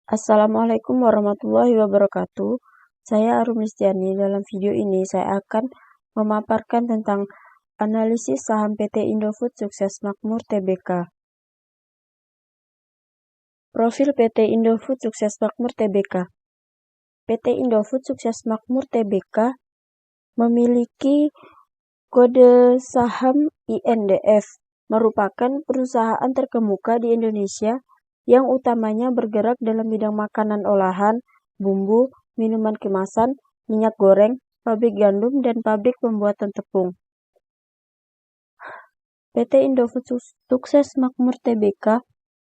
Assalamualaikum warahmatullahi wabarakatuh. Saya Arum Listiani. Dalam video ini saya akan memaparkan tentang analisis saham PT Indofood Sukses Makmur Tbk. Profil PT Indofood Sukses Makmur Tbk. PT Indofood Sukses Makmur Tbk memiliki kode saham INDF, merupakan perusahaan terkemuka di Indonesia yang utamanya bergerak dalam bidang makanan olahan, bumbu, minuman kemasan, minyak goreng, pabrik gandum, dan pabrik pembuatan tepung. PT Indofood Sukses Makmur Tbk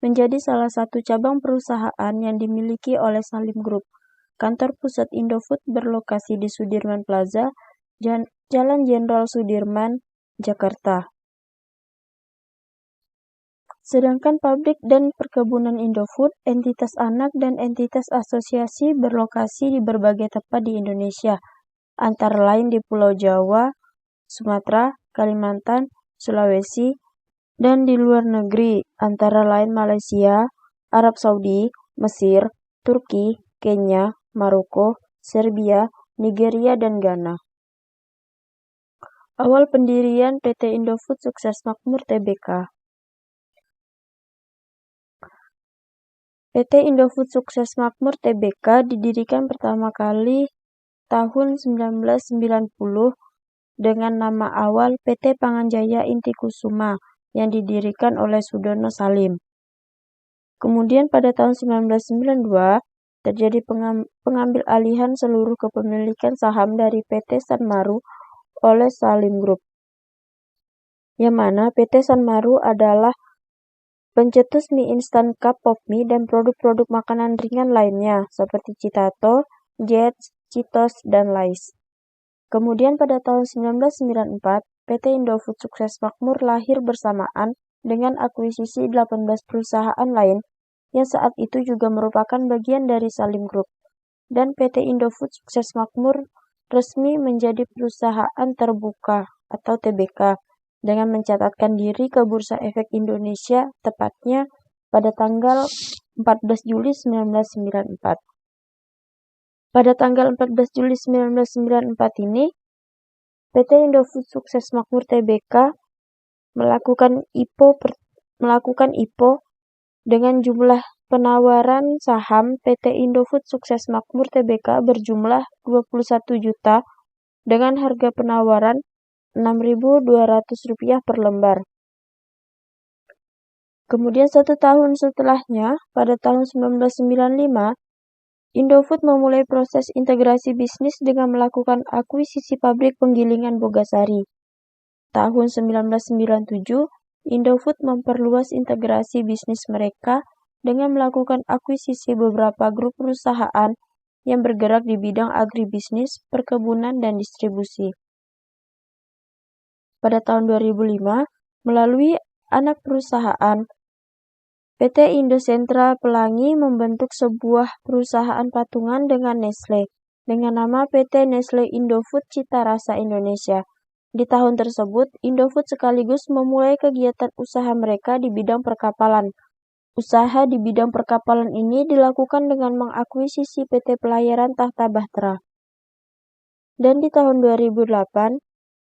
menjadi salah satu cabang perusahaan yang dimiliki oleh Salim Group. Kantor pusat Indofood berlokasi di Sudirman Plaza, Jalan Jenderal Sudirman, Jakarta. Sedangkan pabrik dan perkebunan Indofood, entitas anak dan entitas asosiasi berlokasi di berbagai tempat di Indonesia, antara lain di Pulau Jawa, Sumatera, Kalimantan, Sulawesi, dan di luar negeri, antara lain Malaysia, Arab Saudi, Mesir, Turki, Kenya, Maroko, Serbia, Nigeria, dan Ghana. Awal pendirian PT Indofood Sukses Makmur Tbk. PT Indofood Sukses Makmur Tbk didirikan pertama kali tahun 1990 dengan nama awal PT Panganjaya Inti Kusuma yang didirikan oleh Sudono Salim. Kemudian pada tahun 1992 terjadi pengambil alihan seluruh kepemilikan saham dari PT Sanmaru oleh Salim Group, yang mana PT Sanmaru adalah pencetus mie instan cup pop mie dan produk-produk makanan ringan lainnya seperti Citato, Jets, Cheetos, dan Lays. Kemudian pada tahun 1994, PT Indofood Sukses Makmur lahir bersamaan dengan akuisisi 18 perusahaan lain yang saat itu juga merupakan bagian dari Salim Group. Dan PT Indofood Sukses Makmur resmi menjadi perusahaan terbuka atau TBK dengan mencatatkan diri ke Bursa Efek Indonesia tepatnya pada tanggal 14 Juli 1994. Pada tanggal 14 Juli 1994 ini, PT Indofood Sukses Makmur Tbk melakukan IPO dengan jumlah penawaran saham PT Indofood Sukses Makmur Tbk berjumlah 21 juta dengan harga penawaran Rp6.200 per lembar. Kemudian 1 tahun setelahnya, pada tahun 1995, Indofood memulai proses integrasi bisnis dengan melakukan akuisisi pabrik penggilingan Bogasari. Tahun 1997, Indofood memperluas integrasi bisnis mereka dengan melakukan akuisisi beberapa grup perusahaan yang bergerak di bidang agribisnis, perkebunan, dan distribusi. Pada tahun 2005, melalui anak perusahaan, PT Indosentra Pelangi membentuk sebuah perusahaan patungan dengan Nestle, dengan nama PT Nestle Indofood Cita Rasa Indonesia. Di tahun tersebut, Indofood sekaligus memulai kegiatan usaha mereka di bidang perkapalan. Usaha di bidang perkapalan ini dilakukan dengan mengakuisisi PT Pelayaran Tahta Bahtera. Dan di tahun 2008,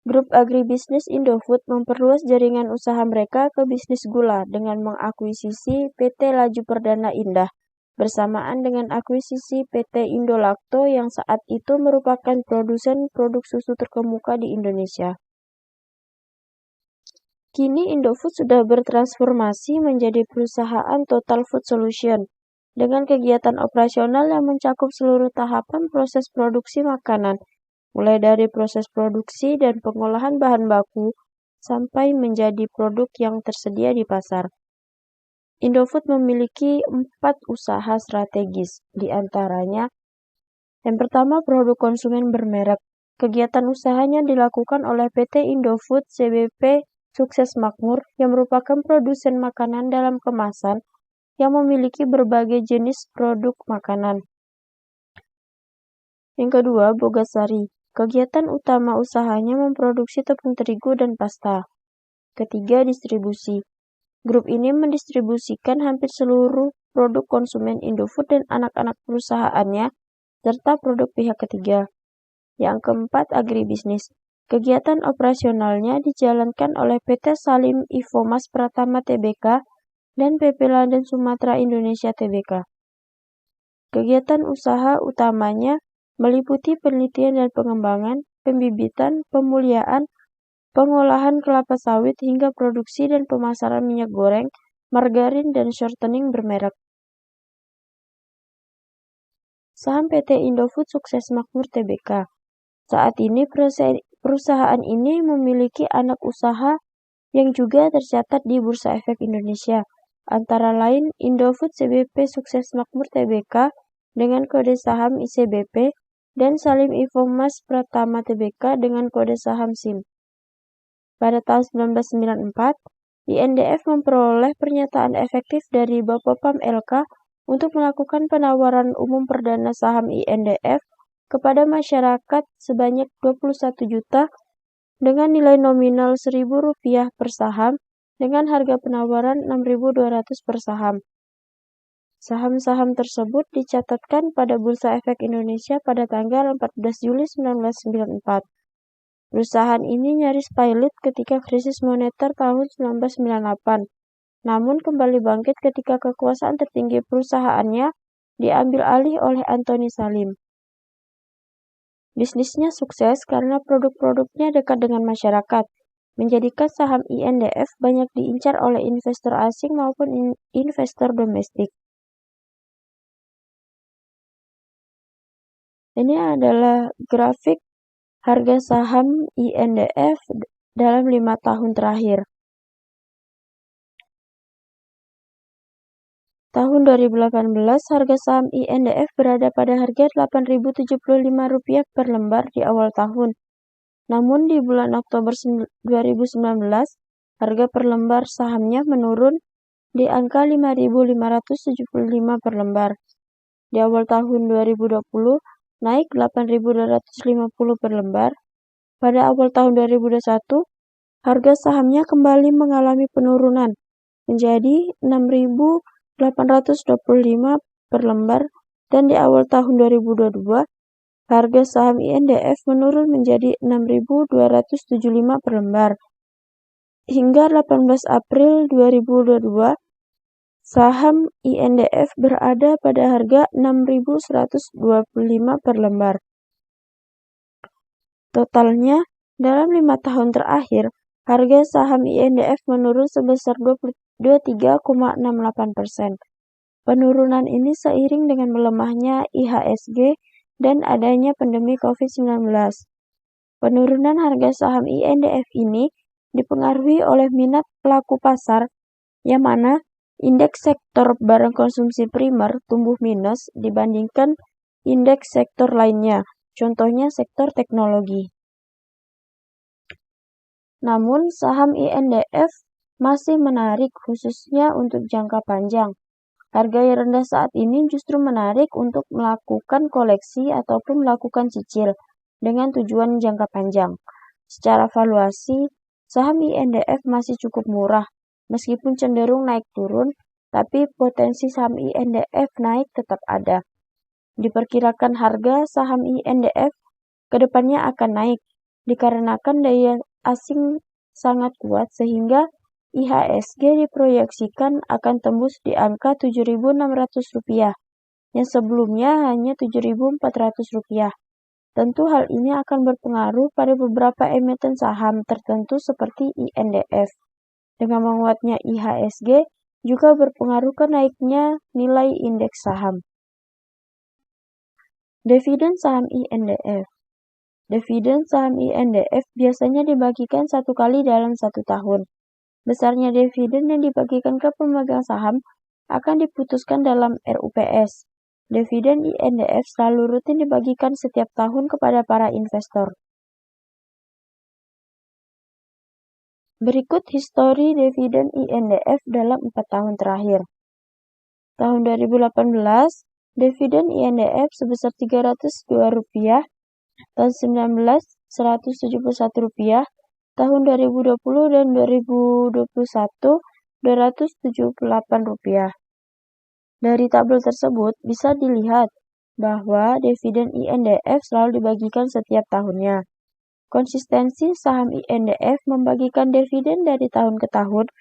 Grup Agribisnis Indofood memperluas jaringan usaha mereka ke bisnis gula dengan mengakuisisi PT Laju Perdana Indah bersamaan dengan akuisisi PT Indolacto yang saat itu merupakan produsen produk susu terkemuka di Indonesia. Kini Indofood sudah bertransformasi menjadi perusahaan Total Food Solution dengan kegiatan operasional yang mencakup seluruh tahapan proses produksi makanan, mulai dari proses produksi dan pengolahan bahan baku sampai menjadi produk yang tersedia di pasar. Indofood memiliki 4 usaha strategis, di antaranya yang pertama produk konsumen bermerek. Kegiatan usahanya dilakukan oleh PT Indofood CBP Sukses Makmur yang merupakan produsen makanan dalam kemasan yang memiliki berbagai jenis produk makanan. Yang kedua, Bogasari. Kegiatan utama usahanya memproduksi tepung terigu dan pasta. Ketiga, distribusi. Grup ini mendistribusikan hampir seluruh produk konsumen Indofood dan anak-anak perusahaannya, serta produk pihak ketiga. Yang keempat, agribisnis. Kegiatan operasionalnya dijalankan oleh PT Salim Infomas Pratama Tbk dan PP Landen Sumatera Indonesia Tbk. Kegiatan usaha utamanya meliputi penelitian dan pengembangan, pembibitan, pemuliaan, pengolahan kelapa sawit hingga produksi dan pemasaran minyak goreng, margarin, dan shortening bermerek. Saham PT Indofood Sukses Makmur Tbk. Saat ini perusahaan ini memiliki anak usaha yang juga tercatat di Bursa Efek Indonesia, antara lain Indofood CBP Sukses Makmur Tbk dengan kode saham ICBP dan Salim Infomas Pratama Tbk dengan kode saham SIM. Pada tahun 1994, INDF memperoleh pernyataan efektif dari Bapepam LK untuk melakukan penawaran umum perdana saham INDF kepada masyarakat sebanyak 21 juta dengan nilai nominal Rp1.000 per saham dengan harga penawaran Rp6.200 per saham. Saham-saham tersebut dicatatkan pada Bursa Efek Indonesia pada tanggal 14 Juli 1994. Perusahaan ini nyaris pailit ketika krisis moneter tahun 1998, namun kembali bangkit ketika kekuasaan tertinggi perusahaannya diambil alih oleh Antoni Salim. Bisnisnya sukses karena produk-produknya dekat dengan masyarakat, menjadikan saham INDF banyak diincar oleh investor asing maupun investor domestik. Ini adalah grafik harga saham INDF dalam 5 tahun terakhir. Tahun 2018, harga saham INDF berada pada harga Rp8.075 per lembar di awal tahun. Namun di bulan Oktober 2019, harga per lembar sahamnya menurun di angka Rp5.575 per lembar. Di awal tahun 2020, naik Rp8.250 per lembar. Pada awal tahun 2021, harga sahamnya kembali mengalami penurunan menjadi Rp6.825 per lembar dan di awal tahun 2022, harga saham INDF menurun menjadi Rp6.275 per lembar. Hingga 18 April 2022, saham INDF berada pada harga Rp6.125 per lembar. Totalnya, dalam 5 tahun terakhir, harga saham INDF menurun sebesar 23,68%. Penurunan ini seiring dengan melemahnya IHSG dan adanya pandemi COVID-19. Penurunan harga saham INDF ini dipengaruhi oleh minat pelaku pasar, yang mana indeks sektor barang konsumsi primer tumbuh minus dibandingkan indeks sektor lainnya, contohnya sektor teknologi. Namun, saham INDF masih menarik khususnya untuk jangka panjang. Harga yang rendah saat ini justru menarik untuk melakukan koleksi ataupun melakukan cicil dengan tujuan jangka panjang. Secara valuasi, saham INDF masih cukup murah, meskipun cenderung naik turun, tapi potensi saham INDF naik tetap ada. Diperkirakan harga saham INDF ke depannya akan naik, dikarenakan daya asing sangat kuat sehingga IHSG diproyeksikan akan tembus di angka Rp7.600, yang sebelumnya hanya Rp7.400. Tentu hal ini akan berpengaruh pada beberapa emiten saham tertentu seperti INDF. Dengan menguatnya IHSG juga berpengaruh ke naiknya nilai indeks saham. Dividen saham INDF. Dividen saham INDF biasanya dibagikan 1 kali dalam 1 tahun. Besarnya dividen yang dibagikan ke pemegang saham akan diputuskan dalam RUPS. Dividen INDF selalu rutin dibagikan setiap tahun kepada para investor. Berikut histori dividen INDF dalam 4 tahun terakhir. Tahun 2018, dividen INDF sebesar Rp302, tahun 19 Rp171, tahun 2020 dan 2021 Rp278. Dari tabel tersebut bisa dilihat bahwa dividen INDF selalu dibagikan setiap tahunnya. Konsistensi saham INDF membagikan dividen dari tahun ke tahun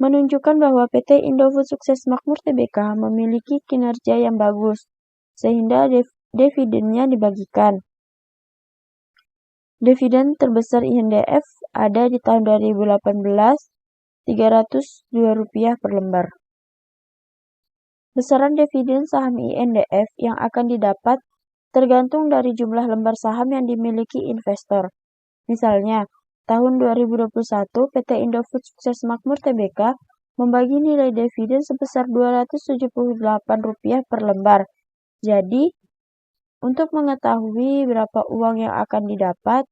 menunjukkan bahwa PT Indofood Sukses Makmur Tbk memiliki kinerja yang bagus, sehingga dividennya dibagikan. Dividen terbesar INDF ada di tahun 2018, Rp302 per lembar. Besaran dividen saham INDF yang akan didapat tergantung dari jumlah lembar saham yang dimiliki investor. Misalnya, tahun 2021 PT Indofood Sukses Makmur Tbk membagi nilai dividen sebesar Rp278 per lembar. Jadi, untuk mengetahui berapa uang yang akan didapat,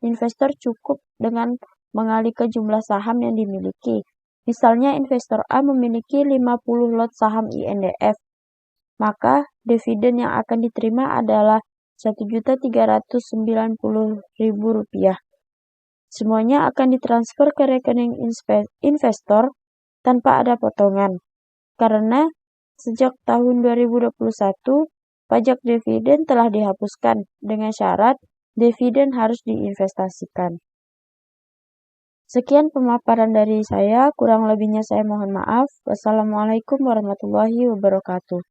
investor cukup dengan mengalih ke jumlah saham yang dimiliki. Misalnya investor A memiliki 50 lot saham INDF, maka dividen yang akan diterima adalah Rp1.390.000. Semuanya akan ditransfer ke rekening investor tanpa ada potongan. Karena sejak tahun 2021, pajak dividen telah dihapuskan dengan syarat dividen harus diinvestasikan. Sekian pemaparan dari saya, kurang lebihnya saya mohon maaf. Wassalamualaikum warahmatullahi wabarakatuh.